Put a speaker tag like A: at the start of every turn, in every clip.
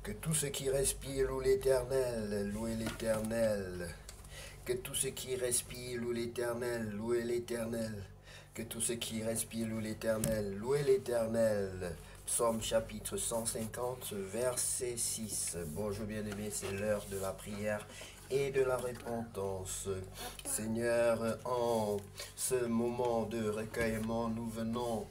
A: Que tout ce qui respire loue l'Éternel, louez l'Éternel. Que tout ce qui respire loue l'Éternel, louez l'Éternel. Que tout ce qui respire loue l'Éternel, louez l'Éternel. Psaume chapitre 150, verset 6. Bonjour bien-aimés, c'est l'heure de la prière et de la repentance. Seigneur, en ce moment de recueillement, nous venons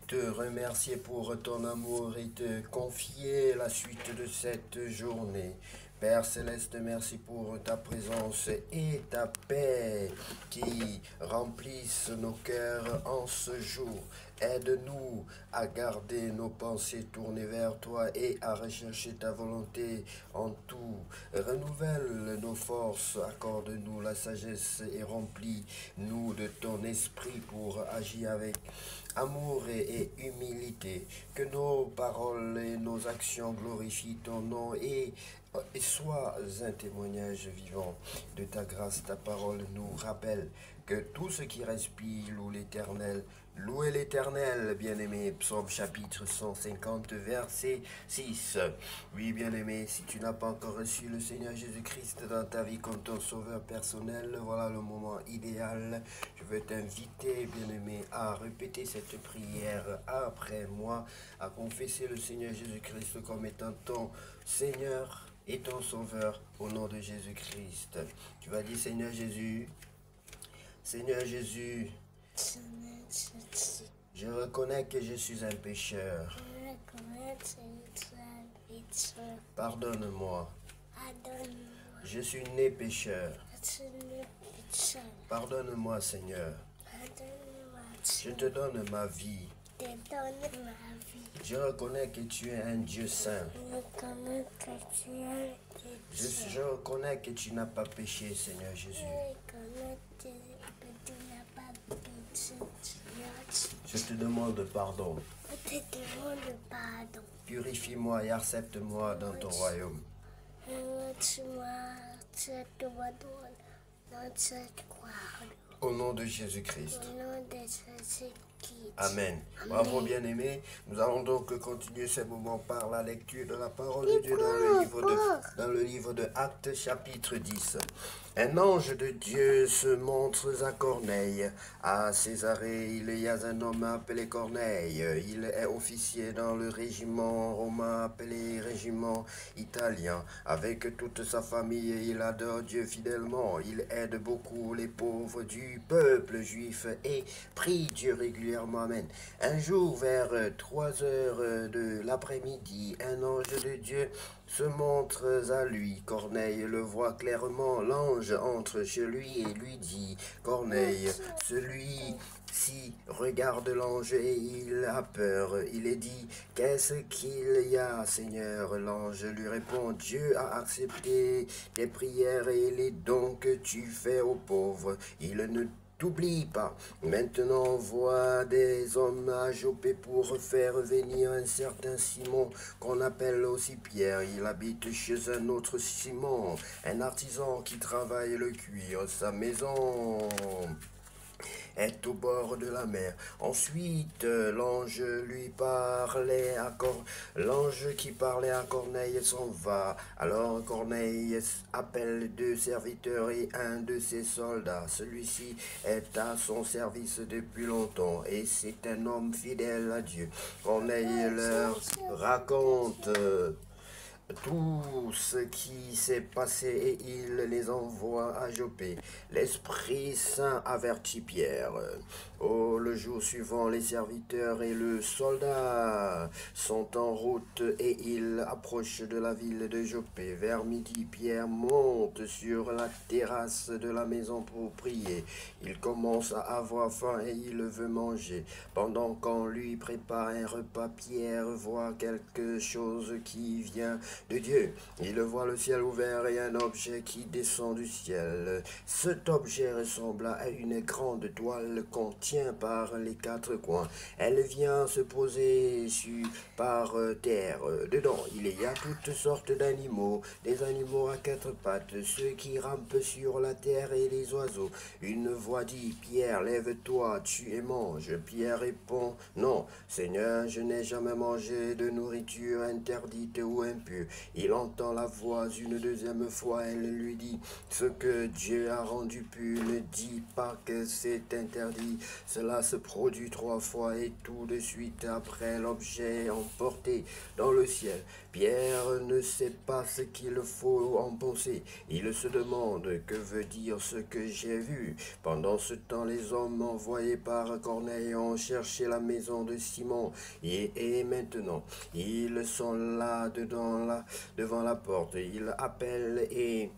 A: te remercier pour ton amour et te confier la suite de cette journée. Père Céleste, merci pour ta présence et ta paix qui remplissent nos cœurs en ce jour. Aide-nous à garder nos pensées tournées vers toi et à rechercher ta volonté en tout. Renouvelle nos forces, accorde-nous la sagesse et remplis-nous de ton esprit pour agir avec amour et humilité. Que nos paroles et nos actions glorifient ton nom et sois un témoignage vivant de ta grâce. Ta parole nous rappelle que tout ce qui respire loue l'Éternel. Louez l'Éternel, bien-aimé. Psaume chapitre 150, verset 6. Oui, bien-aimé, si tu n'as pas encore reçu le Seigneur Jésus-Christ dans ta vie comme ton sauveur personnel, voilà le moment idéal. Je veux t'inviter, bien-aimé, à répéter cette prière après moi, à confesser le Seigneur Jésus-Christ comme étant ton Seigneur et ton Sauveur au nom de Jésus-Christ. Tu vas dire, Seigneur Jésus, je reconnais que je suis un pécheur. Pardonne-moi. Je suis né pécheur. Pardonne-moi, Seigneur. Je te donne ma vie. Je reconnais que tu es un Dieu saint. Je reconnais que tu n'as pas péché, Seigneur Jésus. Je te demande pardon. Purifie-moi et accepte-moi dans ton royaume. Au nom de Jésus-Christ. Amen. Bravo bien-aimés. Nous allons donc continuer ce moment par la lecture de la parole de Dieu dans le livre de Actes chapitre 10. Un ange de Dieu se montre à Corneille. À Césarée, il y a un homme appelé Corneille. Il est officier dans le régiment romain appelé régiment italien. Avec toute sa famille, il adore Dieu fidèlement. Il aide beaucoup les pauvres du peuple juif et prie Dieu régulièrement. Amen. Un jour, vers 3 heures de l'après-midi, un ange de Dieu se montre à lui. Corneille le voit clairement. L'ange entre chez lui et lui dit, Corneille, celui-ci regarde l'ange et il a peur. Il est dit, qu'est-ce qu'il y a, Seigneur? L'ange lui répond, Dieu a accepté tes prières et les dons que tu fais aux pauvres. Il ne t'oublie pas. Maintenant, envoie des hommes à Joppé pour faire venir un certain Simon qu'on appelle aussi Pierre. Il habite chez un autre Simon, un artisan qui travaille le cuir. Sa maison est au bord de la mer. Ensuite, l'ange qui parlait à Corneille s'en va. Alors Corneille appelle 2 serviteurs et un de ses soldats. Celui-ci est à son service depuis longtemps et c'est un homme fidèle à Dieu. Corneille leur raconte tout ce qui s'est passé et il les envoie à Joppé. L'Esprit Saint avertit Pierre. Oh, le jour suivant, les serviteurs et le soldat sont en route et ils approchent de la ville de Joppé. Vers midi, Pierre monte sur la terrasse de la maison pour prier. Il commence à avoir faim et il veut manger. Pendant qu'on lui prépare un repas, Pierre voit quelque chose qui vient de Dieu. Il voit le ciel ouvert et un objet qui descend du ciel. Cet objet ressemble à une grande toile qu'on tient par les quatre coins. Elle vient se poser par terre. Dedans, il y a toutes sortes d'animaux, des animaux à quatre pattes, ceux qui rampent sur la terre et les oiseaux. Une voix dit, Pierre, lève-toi, tu et mange. Pierre répond, non, Seigneur, je n'ai jamais mangé de nourriture interdite ou impure. Il entend la voix une deuxième fois, elle lui dit, ce que Dieu a rendu pur, ne dis pas que c'est interdit. Cela se produit trois fois et tout de suite après l'objet est emporté dans le ciel. Pierre ne sait pas ce qu'il faut en penser. Il se demande que veut dire ce que j'ai vu. Pendant ce temps, les hommes envoyés par Corneille ont cherché la maison de Simon et maintenant, ils sont là devant la porte. Ils appellent et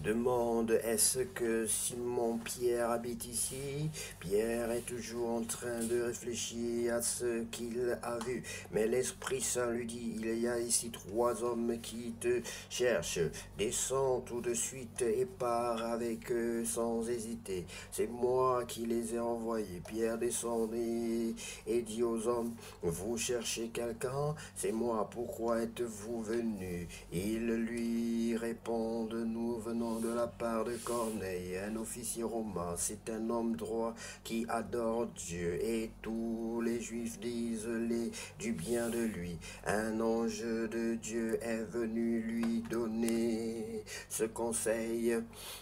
A: demande, est-ce que Simon-Pierre habite ici? Pierre est toujours en train de réfléchir à ce qu'il a vu. Mais l'Esprit Saint lui dit, il y a ici trois hommes qui te cherchent. Descends tout de suite et pars avec eux sans hésiter. C'est moi qui les ai envoyés. Pierre descend et dit aux hommes, vous cherchez quelqu'un? C'est moi, pourquoi êtes-vous venus? Ils lui répondent, nous venons de la part de Corneille, un officier romain. C'est un homme droit qui adore Dieu et tous les Juifs disent du bien de lui. Un ange de Dieu est venu lui donner ce conseil.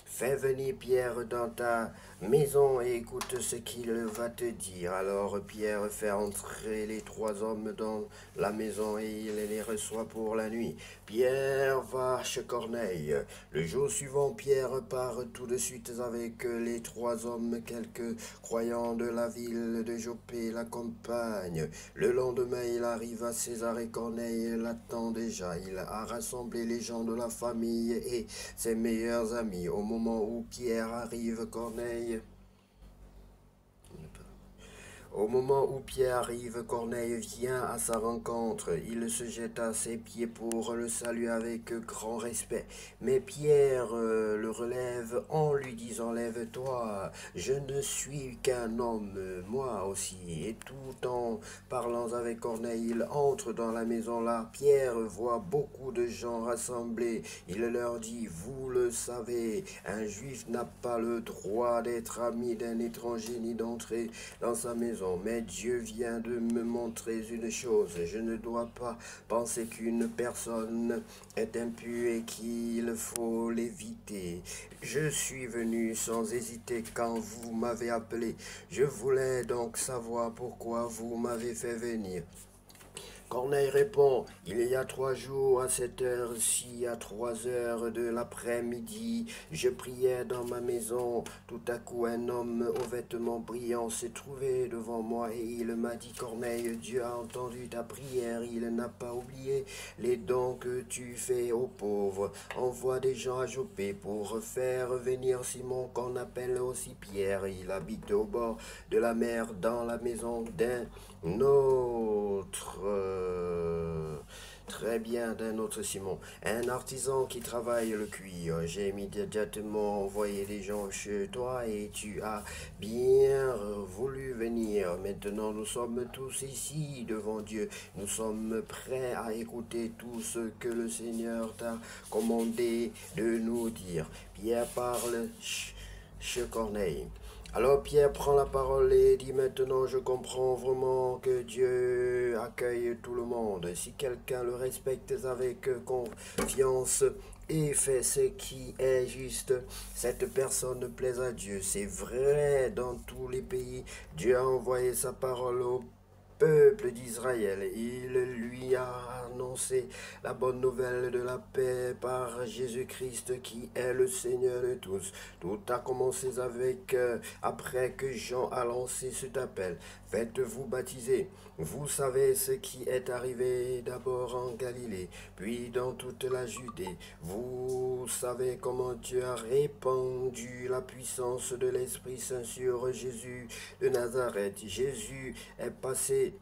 A: Fais venir Pierre dans ta maison et écoute ce qu'il va te dire. Alors Pierre fait entrer les trois hommes dans la maison et il les reçoit pour la nuit. Pierre va chez Corneille. Le jour suivant, Pierre part tout de suite avec les trois hommes. Quelques croyants de la ville de Joppé l'accompagnent. Le lendemain, il arrive à César et Corneille l'attend déjà. Il a rassemblé les gens de la famille et ses meilleurs amis. Au moment où Pierre arrive, Corneille vient à sa rencontre. Il se jette à ses pieds pour le saluer avec grand respect. Mais Pierre le relève en lui disant, lève-toi, je ne suis qu'un homme, moi aussi. Et tout en parlant avec Corneille, il entre dans la maison là. Pierre voit beaucoup de gens rassemblés. Il leur dit, vous le savez, un juif n'a pas le droit d'être ami d'un étranger ni d'entrer dans sa maison. Mais Dieu vient de me montrer une chose. Je ne dois pas penser qu'une personne est impure et qu'il faut l'éviter. Je suis venu sans hésiter quand vous m'avez appelé. Je voulais donc savoir pourquoi vous m'avez fait venir. Corneille répond, il y a 3 jours, à cette heure-ci, à 3 heures de l'après-midi, je priais dans ma maison. Tout à coup, un homme aux vêtements brillants s'est trouvé devant moi et il m'a dit, Corneille, Dieu a entendu ta prière, il n'a pas oublié les dons que tu fais aux pauvres. Envoie des gens à Joppé pour faire venir Simon, qu'on appelle aussi Pierre. Il habite au bord de la mer, dans la maison d'un autre, très bien, d'un autre Simon, un artisan qui travaille le cuir. J'ai immédiatement envoyé des gens chez toi et tu as bien voulu venir. Maintenant, nous sommes tous ici devant Dieu. Nous sommes prêts à écouter tout ce que le Seigneur t'a commandé de nous dire. Pierre parle chez Corneille. Alors Pierre prend la parole et dit, maintenant je comprends vraiment que Dieu accueille tout le monde. Si quelqu'un le respecte avec confiance et fait ce qui est juste, cette personne plaise à Dieu. C'est vrai dans tous les pays. Dieu a envoyé sa parole au peuple d'Israël. Il lui a annoncé la bonne nouvelle de la paix par Jésus-Christ qui est le Seigneur de tous. Tout a commencé après que Jean a lancé cet appel. Faites-vous baptiser. Vous savez ce qui est arrivé d'abord en Galilée, puis dans toute la Judée. Vous savez comment Dieu a répandu la puissance de l'Esprit Saint sur Jésus de Nazareth. Jésus est passé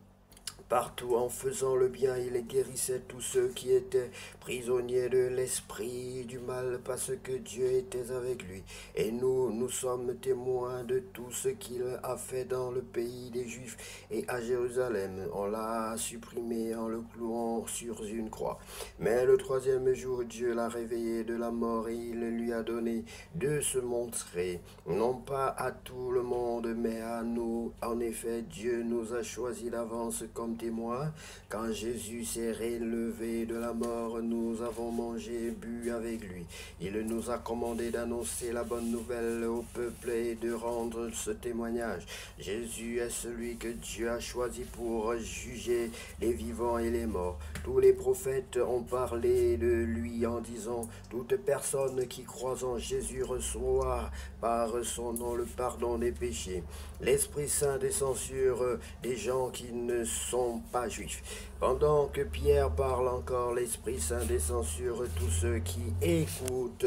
A: Partout en faisant le bien, il guérissait tous ceux qui étaient prisonniers de l'esprit du mal, parce que Dieu était avec lui. Et nous sommes témoins de tout ce qu'il a fait dans le pays des Juifs et à Jérusalem. On l'a supprimé en le clouant sur une croix. Mais le troisième jour, Dieu l'a réveillé de la mort et il lui a donné de se montrer, non pas à tout le monde, mais à nous. En effet, Dieu nous a choisis d'avance comme témoins. Quand Jésus s'est relevé de la mort, nous avons mangé et bu avec lui. Il nous a commandé d'annoncer la bonne nouvelle au peuple et de rendre ce témoignage. Jésus est celui que Dieu a choisi pour juger les vivants et les morts. Tous les prophètes ont parlé de lui en disant: toute personne qui croit en Jésus reçoit par son nom le pardon des péchés. L'Esprit Saint descend sur des gens qui ne sont pas juifs. Pendant que Pierre parle encore, l'Esprit Saint descend sur tous ceux qui écoutent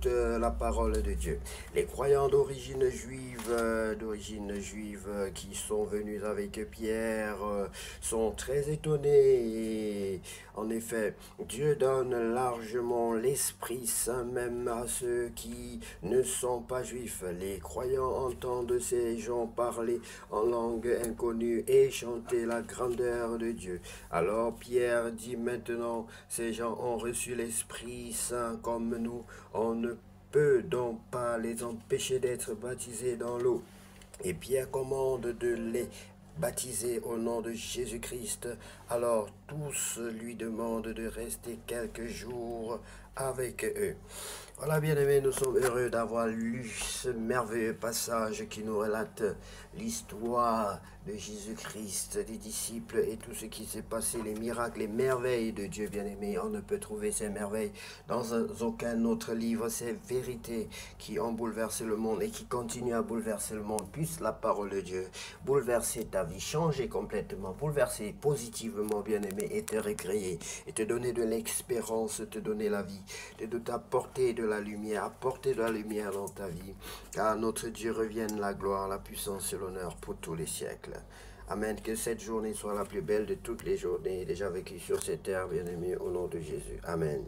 A: la parole de Dieu. Les croyants d'origine juive qui sont venus avec Pierre sont très étonnés. En effet, Dieu donne largement l'Esprit Saint même à ceux qui ne sont pas juifs. Les croyants entendent ces gens parler en langue inconnue et chanter la grandeur de Dieu. Alors Pierre dit: maintenant, ces gens ont reçu l'Esprit Saint comme nous. On ne peut donc pas les empêcher d'être baptisés dans l'eau. Et Pierre commande de les baptiser au nom de Jésus-Christ. Alors tous lui demandent de rester quelques jours avec eux. Voilà, bien-aimés, nous sommes heureux d'avoir lu ce merveilleux passage qui nous relate l'histoire de Jésus-Christ, des disciples et tout ce qui s'est passé, les miracles, les merveilles de Dieu, bien-aimés. On ne peut trouver ces merveilles dans aucun autre livre, ces vérités qui ont bouleversé le monde et qui continuent à bouleverser le monde. Puisse la parole de Dieu bouleverser ta vie, changer complètement, bouleverser positivement, bien-aimé, et te recréer, et te donner de l'expérience, te donner la vie, et de t'apporter de la lumière, apporter de la lumière dans ta vie, car notre Dieu revienne la gloire, la puissance et l'honneur pour tous les siècles. Amen. Que cette journée soit la plus belle de toutes les journées déjà vécues sur cette terre, bien-aimé, au nom de Jésus. Amen.